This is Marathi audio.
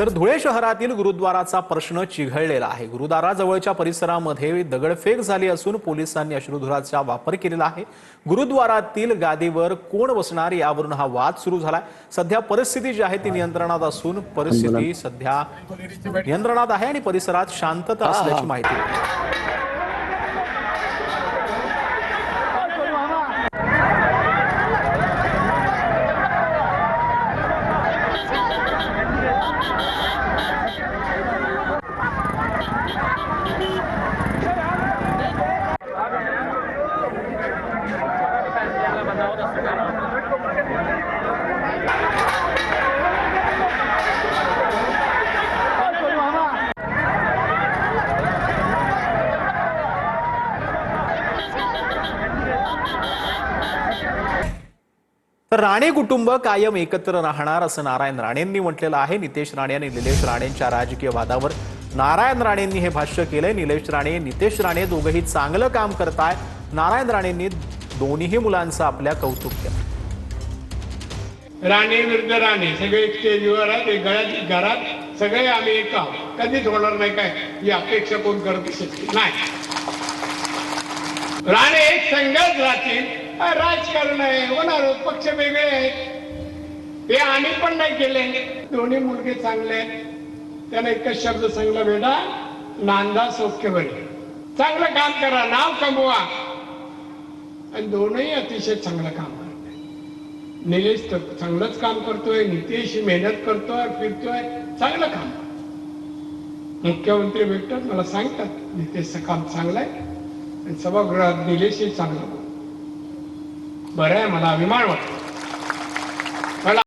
तर धुळे शहरातील गुरुद्वाराचा प्रश्न चिघळलेला आहे। गुरुद्वाराजवळच्या परिसरामध्ये दगडफेक झाली असून पोलिसांनी अश्रुधुराचा वापर केलेला आहे। गुरुद्वारातील गादीवर कोण बसणार यावरून हा वाद सुरू झालाय। सध्या परिस्थिती जी आहे ती नियंत्रणात असून परिस्थिती सध्या नियंत्रणात आहे आणि परिसरात शांतता असल्याची माहिती आहे। तर राणे कुटुंब कायम एकत्र राहणार असं नारायण राणेंनी म्हटलेलं आहे। नितेश राणे आणि निलेश राणेंच्या राजकीय वादावर नारायण राणेंनी हे भाष्य केलंय। निलेश राणे नितेश राणे दोघंही चांगलं काम करताय। नारायण राणेंनी दोन्ही मुलांचं आपल्या कौतुक केलं। राणे विरुद्ध राणे सगळे स्टेजवर आहेत, घरात सगळे आम्ही एक आहोत। कधीच होणार नाही काय ही अपेक्षा कोण करत शकते नाही। राणे एक संघात राहतील, राजकारण आहे, होणार पक्ष वेगळे आहेत, ते आम्ही पण नाही केले। दोन्ही मुलगे चांगले आहेत। त्याने एकच शब्द सांगला, बेटा नांदा सौख्यभरी, चांगलं काम करा, नाव कमवा। आणि दोनही अतिशय चांगलं काम करतात। निलेश तर चांगलंच काम करतोय, नितेश मेहनत करतोय, फिरतोय, चांगलं काम। मुख्यमंत्री भेटतात मला सांगतात नितेशचं काम चांगलं आहे आणि सभागृहात निलेशही चांगलं। बरं आहे, मला अभिमान वाटतो।